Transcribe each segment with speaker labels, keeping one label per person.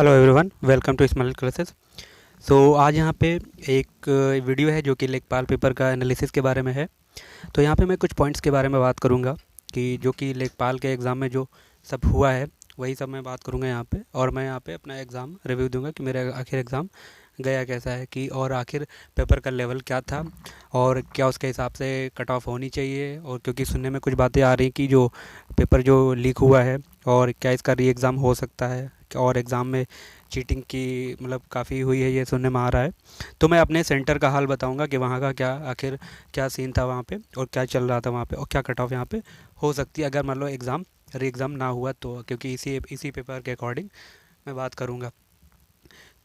Speaker 1: Hello everyone, welcome to smile classes. So आज यहाँ पे एक वीडियो है जो कि लेखपाल पेपर का एनालिसिस के बारे में है। तो यहाँ पे मैं कुछ पॉइंट्स के बारे में बात करूँगा कि जो कि लेखपाल के एग्ज़ाम में जो सब हुआ है वही सब मैं बात करूँगा यहाँ पे। और मैं यहाँ पे अपना एग्ज़ाम रिव्यू दूंगा कि मेरा आखिर एग्ज़ाम गया कैसा है, कि और आखिर पेपर का लेवल क्या था और क्या उसके हिसाब से कट ऑफ होनी चाहिए। और क्योंकि सुनने में कुछ बातें आ रही कि जो पेपर जो लीक हुआ है और क्या इसका री एग्ज़ाम हो सकता है, और एग्ज़ाम में चीटिंग की मतलब काफ़ी हुई है, ये सुनने में आ रहा है। तो मैं अपने सेंटर का हाल बताऊंगा कि वहाँ का क्या आखिर क्या सीन था वहाँ पे और क्या चल रहा था वहाँ पे और क्या कट ऑफ यहाँ पे हो सकती है अगर मान लो एग्ज़ाम री एग्ज़ाम ना हुआ तो, क्योंकि इसी पेपर के अकॉर्डिंग मैं बात करूँगा।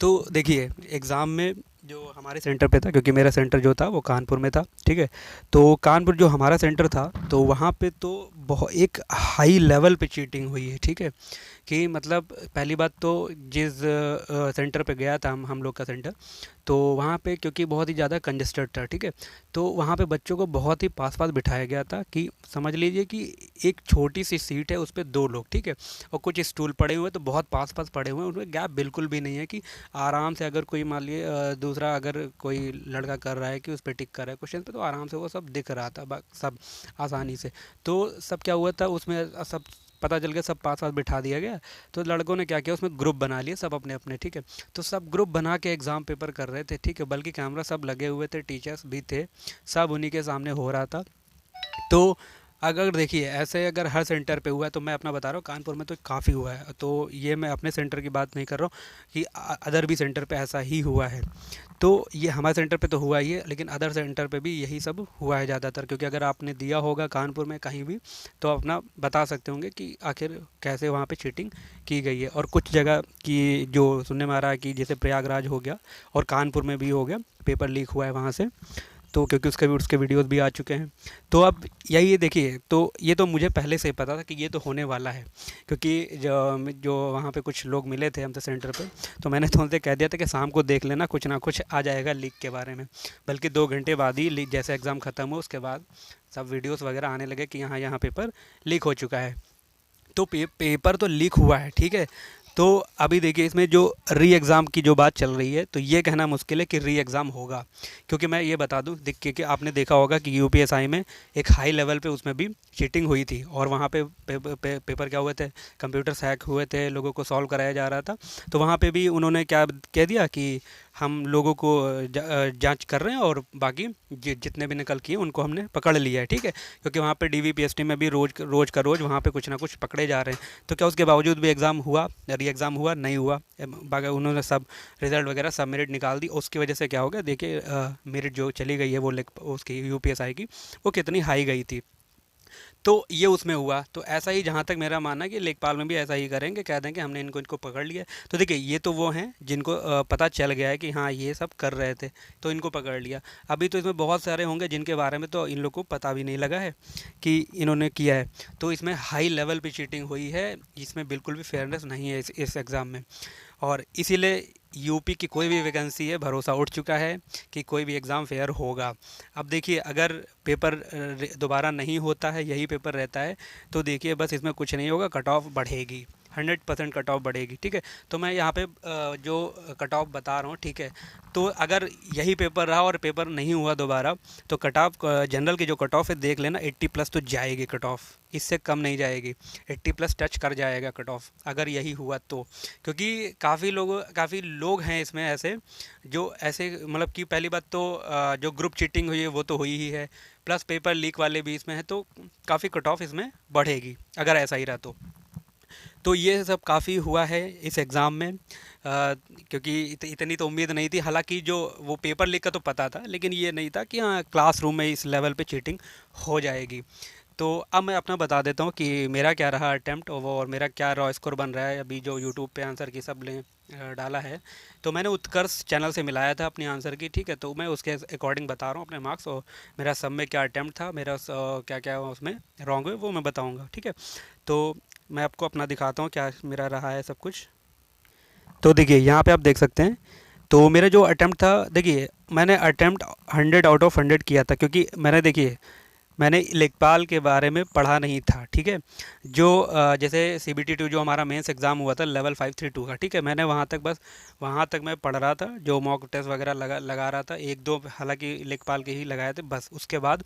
Speaker 1: तो देखिए, एग्ज़ाम में जो हमारे सेंटर पे था, क्योंकि मेरा सेंटर जो था वो कानपुर में था, ठीक है। तो कानपुर जो हमारा सेंटर था तो वहाँ पे तो बहुत एक हाई लेवल पे चीटिंग हुई है, ठीक है। कि मतलब पहली बात तो जिस सेंटर पे गया था हम लोग का सेंटर, तो वहाँ पे क्योंकि बहुत ही ज़्यादा कंजस्टेड था, ठीक है। तो वहाँ पे बच्चों को बहुत ही पास पास बिठाया गया था कि समझ लीजिए कि एक छोटी सी सीट है उस पर दो लोग, ठीक है। और कुछ स्टूल पड़े हुए तो बहुत पास पास पड़े हुए हैं, उनमें गैप बिल्कुल भी नहीं है कि आराम से अगर कोई मान लिए दूसरा अगर कोई लड़का कर रहा है कि उस पर टिक कर रहा है क्वेश्चन पे, तो आराम से वो सब दिख रहा था सब आसानी से। तो सब क्या हुआ था उसमें सब पता चल गया, सब पास पास बिठा दिया गया। तो लड़कों ने क्या किया, उसमें ग्रुप बना लिए सब अपने अपने, ठीक है। तो सब ग्रुप बना के एग्ज़ाम पेपर कर रहे थे, ठीक है। बल्कि कैमरा सब लगे हुए थे, टीचर्स भी थे, सब उन्हीं के सामने हो रहा था। तो अगर देखिए ऐसे अगर हर सेंटर पे हुआ है तो मैं अपना बता रहा हूँ कानपुर में तो काफ़ी हुआ है। तो ये मैं अपने सेंटर की बात नहीं कर रहा हूँ कि अदर भी सेंटर पे ऐसा ही हुआ है। तो ये हमारे सेंटर पे तो हुआ ही है, लेकिन अदर सेंटर पे भी यही सब हुआ है ज़्यादातर। क्योंकि अगर आपने दिया होगा कानपुर में कहीं भी तो अपना बता सकते होंगे कि आखिर कैसे वहाँ पे चीटिंग की गई है। और कुछ जगह की जो सुनने में आ रहा है कि जैसे प्रयागराज हो गया और कानपुर में भी हो गया, पेपर लीक हुआ है वहाँ से। तो क्योंकि उसके वीडियोस भी आ चुके हैं। तो अब यही देखिए, तो ये तो मुझे पहले से ही पता था कि ये तो होने वाला है। क्योंकि जो जो वहाँ पे कुछ लोग मिले थे हमसे सेंटर पे, तो मैंने तो उनसे कह दिया था कि शाम को देख लेना, कुछ ना कुछ आ जाएगा लीक के बारे में। बल्कि 2 घंटे बाद ही लीक, जैसे एग्ज़ाम ख़त्म हो उसके बाद सब वीडियोस वगैरह आने लगे कि यहाँ यहाँ पेपर लीक हो चुका है। तो पेपर तो लीक हुआ है, ठीक है। तो अभी देखिए इसमें जो री एग्ज़ाम की जो बात चल रही है, तो ये कहना मुश्किल है कि री एग्ज़ाम होगा। क्योंकि मैं ये बता दूं, देख के आपने देखा होगा कि यूपीएसआई में एक हाई लेवल पे उसमें भी चीटिंग हुई थी। और वहाँ पे पेपर क्या हुए थे, कंप्यूटर्स हैक हुए थे, लोगों को सॉल्व कराया जा रहा था। तो वहाँ पे भी उन्होंने क्या कह दिया कि हम लोगों को जांच कर रहे हैं और बाकी जितने भी नकल किए उनको हमने पकड़ लिया है, ठीक है। क्योंकि वहाँ पे डीवीपीएसटी में भी रोज का रोज वहाँ पे कुछ ना कुछ पकड़े जा रहे हैं। तो क्या उसके बावजूद भी एग्ज़ाम हुआ, री एग्ज़ाम हुआ नहीं हुआ, बाकी उन्होंने सब रिज़ल्ट वगैरह सब मेरिट निकाल दी। उसकी वजह से क्या हो गया, देखिए मेरिट जो चली गई है वो उसकी यूपीएसआई की, वो कितनी हाई गई थी। तो ये उसमें हुआ। तो ऐसा ही जहाँ तक मेरा मानना है कि लेखपाल में भी ऐसा ही करेंगे, कह देंगे हमने इनको इनको पकड़ लिया। तो देखिए ये तो वो हैं जिनको पता चल गया है कि हाँ ये सब कर रहे थे, तो इनको पकड़ लिया। अभी तो इसमें बहुत सारे होंगे जिनके बारे में तो इन लोग को पता भी नहीं लगा है कि इन्होंने किया है। तो इसमें हाई लेवल पे चीटिंग हुई है, इसमें बिल्कुल भी फेयरनेस नहीं है इस एग्ज़ाम में। और इसीलिए यूपी की कोई भी वैकेंसी है, भरोसा उठ चुका है कि कोई भी एग्ज़ाम फेयर होगा। अब देखिए अगर पेपर दोबारा नहीं होता है, यही पेपर रहता है, तो देखिए बस इसमें कुछ नहीं होगा, कट ऑफ बढ़ेगी, 100% कट ऑफ बढ़ेगी, ठीक है। तो मैं यहाँ पे जो कट ऑफ बता रहा हूँ, ठीक है। तो अगर यही पेपर रहा और पेपर नहीं हुआ दोबारा, तो कट ऑफ जनरल की जो कट ऑफ है देख लेना, 80+ तो जाएगी कट ऑफ, इससे कम नहीं जाएगी। 80+ टच कर जाएगा कट ऑफ अगर यही हुआ तो। क्योंकि काफ़ी लोग हैं इसमें ऐसे जो ऐसे मतलब कि पहली बात तो जो ग्रुप चीटिंग हुई है वो तो हुई ही है, प्लस पेपर लीक वाले भी इसमें है। तो काफ़ी कट ऑफ इसमें बढ़ेगी अगर ऐसा ही रहा तो ये सब काफ़ी हुआ है इस एग्ज़ाम में। क्योंकि इतनी तो उम्मीद नहीं थी। हालांकि जो वो पेपर लीक का तो पता था, लेकिन ये नहीं था कि हाँ क्लासरूम में इस लेवल पे चीटिंग हो जाएगी। तो अब मैं अपना बता देता हूँ कि मेरा क्या रहा अटैम्प्ट और मेरा क्या रॉ स्कोर बन रहा है। अभी जो यूट्यूब पे आंसर की सब ने डाला है, तो मैंने उत्कर्ष चैनल से मिलाया था अपनी आंसर की, ठीक है। तो मैं उसके अकॉर्डिंग बता रहा हूँ अपने मार्क्स, और मेरा सब में क्या अटैम्प्ट था, मेरा क्या क्या उसमें रॉन्ग हुए वो मैं बताऊँगा, ठीक है। तो मैं आपको अपना दिखाता हूँ क्या मेरा रहा है सब कुछ। तो देखिए यहाँ पे आप देख सकते हैं। तो मेरा जो अटैम्प्ट था, देखिए मैंने अटैम्प्ट 100 आउट ऑफ 100 किया था। क्योंकि मैंने देखिए मैंने लेखपाल के बारे में पढ़ा नहीं था, ठीक है। जो जैसे CBT 2 जो हमारा मेंस एग्ज़ाम हुआ था लेवल 532 का, ठीक है, मैंने वहाँ तक मैं पढ़ रहा था, जो मॉक टेस्ट वगैरह लगा लगा रहा था, एक दो हालांकि लेखपाल के ही लगाए थे बस। उसके बाद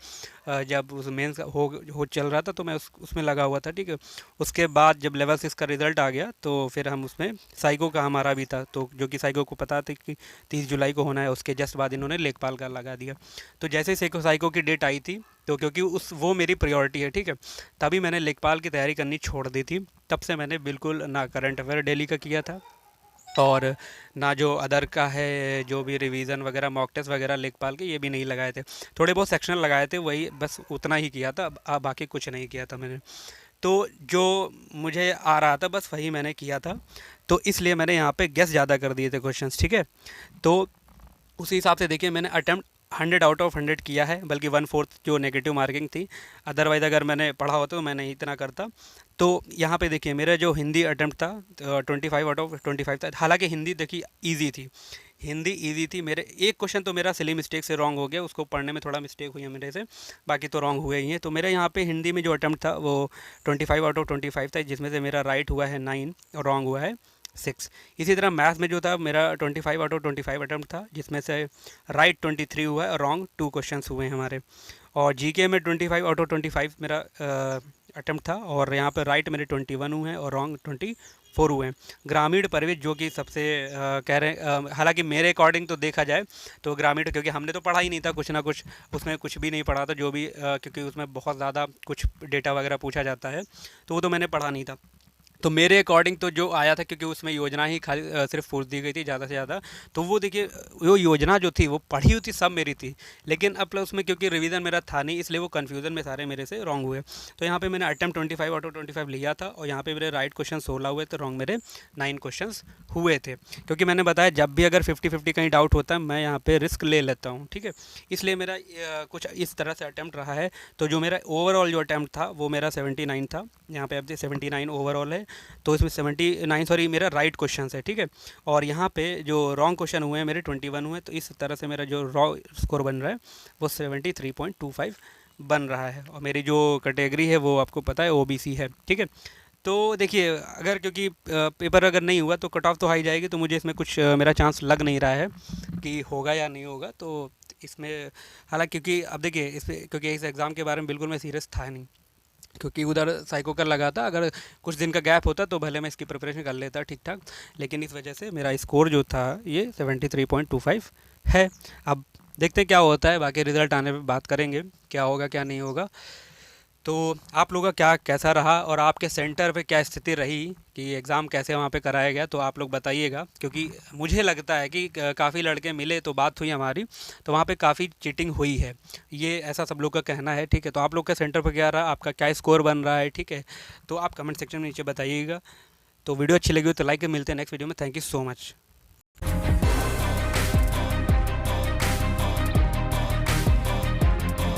Speaker 1: जब उस मेंस हो चल रहा था तो मैं उसमें लगा हुआ था, ठीक है। उसके बाद जब लेवल 6 का रिज़ल्ट आ गया तो फिर हम उसमें साइको का हमारा भी था, तो जो कि साइको को पता था कि 30 जुलाई को होना है, उसके जस्ट बाद इन्होंने लेखपाल का लगा दिया। तो जैसे ही साइको की डेट आई थी, तो क्योंकि उस वो मेरी प्रायोरिटी है, ठीक है, तभी मैंने लेखपाल की तैयारी करनी छोड़ दी थी। तब से मैंने बिल्कुल ना करंट अफेयर डेली का किया था, और ना जो अदर का है, जो भी रिवीजन वगैरह मॉक टेस्ट वगैरह लेखपाल के, ये भी नहीं लगाए थे। थोड़े बहुत सेक्शनल लगाए थे, वही बस उतना ही किया था, अब बाकी कुछ नहीं किया था मैंने। तो जो मुझे आ रहा था बस वही मैंने किया था, तो इसलिए मैंने यहाँ पे गेस ज़्यादा कर दिए थे क्वेश्चंस, ठीक है। तो उसी हिसाब से देखिए मैंने अटेम्प्ट 100 आउट ऑफ 100 किया है, बल्कि 1/4 जो नेगेटिव मार्किंग थी। अदरवाइज़ अगर मैंने पढ़ा होता तो मैं नहीं इतना करता। तो यहाँ पे देखिए मेरा जो हिंदी अटेम्प्ट था 25 आउट ऑफ 25 था। हालांकि हिंदी देखिए ईजी थी, हिंदी ईजी थी। मेरे एक क्वेश्चन तो मेरा सिली मिस्टेक से रॉन्ग हो गया, उसको पढ़ने में थोड़ा मिस्टेक हुई है मेरे से, बाकी तो रॉन्ग हुए ही हैं। तो मेरे यहाँ पे हिंदी में जो अटेम्प्ट था वो 25 आउट ऑफ 25 था, जिसमें से मेरा राइट हुआ है 9 और रॉन्ग हुआ है 6। इसी तरह मैथ्स में जो था मेरा 25 आउट ऑफ 25 अटैम्प्ट था, जिसमें से राइट 23 हुआ है और रॉन्ग 2 क्वेश्चंस हुए हैं हमारे। और जीके में 25 आउट ऑफ 25 मेरा अटैम्प्ट था, और यहाँ पर राइट मेरे 21 हुए हैं और रॉन्ग 24 हुए हैं। ग्रामीण परिवेश जो कि सबसे कह रहे हैं, हालांकि मेरे अकॉर्डिंग तो देखा जाए तो ग्रामीण, क्योंकि हमने तो पढ़ा ही नहीं था कुछ ना कुछ, उसमें कुछ भी नहीं पढ़ा था जो भी, क्योंकि उसमें बहुत ज़्यादा कुछ डेटा वगैरह पूछा जाता है, तो वो तो मैंने पढ़ा नहीं था। तो मेरे अकॉर्डिंग तो जो आया था, क्योंकि उसमें योजना ही खाली सिर्फ फूस दी गई थी ज़्यादा से ज़्यादा, तो वो देखिए वो योजना जो थी वो पढ़ी हुई थी सब मेरी थी, लेकिन अब प्लस उसमें क्योंकि रिवीजन मेरा था नहीं, इसलिए वो कन्फ्यूज़न में सारे मेरे से रॉन्ग हुए। तो यहाँ पे मैंने अटेम्प्ट 25 आउट ऑफ 25 लिया था, और यहाँ पे मेरे राइट क्वेश्चन 16 हुए थे, रॉन्ग मेरे 9 क्वेश्चन हुए थे। क्योंकि मैंने बताया जब भी अगर 50-50 कहीं डाउट होता है मैं यहाँ पे रिस्क ले लेता हूँ, ठीक है। इसलिए मेरा कुछ इस तरह से अटैम्प्ट रहा है। तो जो मेरा ओवरऑल जो अटैम्प्ट था वो मेरा 79 था, यहाँ पे अब 79 ओवरऑल है। तो इसमें 79 सॉरी मेरा राइट क्वेश्चन है, ठीक है। और यहाँ पे जो रॉन्ग क्वेश्चन हुए हैं मेरे 21 हुए, तो इस तरह से मेरा जो रॉ स्कोर बन रहा है वो 73.25 बन रहा है। और मेरी जो कैटेगरी है वो आपको पता है OBC है, ठीक है। तो देखिए अगर क्योंकि पेपर अगर नहीं हुआ तो कट ऑफ तो हाई जाएगी, तो मुझे इसमें कुछ मेरा चांस लग नहीं रहा है कि होगा या नहीं होगा। तो इसमें हालांकि क्योंकि अब देखिए इसमें, क्योंकि इस एग्ज़ाम के बारे में बिल्कुल मैं सीरियस था नहीं, क्योंकि उधर साइको कर लगा था, अगर कुछ दिन का गैप होता तो भले मैं इसकी प्रिपरेशन कर लेता ठीक ठाक, लेकिन इस वजह से मेरा स्कोर जो था ये 73.25 है। अब देखते हैं क्या होता है, बाकी रिज़ल्ट आने पे बात करेंगे क्या होगा क्या नहीं होगा। तो आप लोगों का क्या कैसा रहा, और आपके सेंटर पे क्या स्थिति रही कि एग्ज़ाम कैसे वहाँ पे कराया गया, तो आप लोग बताइएगा। क्योंकि मुझे लगता है कि काफ़ी लड़के मिले तो बात हुई हमारी, तो वहाँ पे काफ़ी चीटिंग हुई है, ये ऐसा सब लोग का कहना है, ठीक है। तो आप लोग का सेंटर पर क्या रहा, आपका क्या स्कोर बन रहा है, ठीक है, तो आप कमेंट सेक्शन में नीचे बताइएगा। तो वीडियो अच्छी लगी हो तो लाइक, मिलते हैं नेक्स्ट वीडियो में। Thank you so much.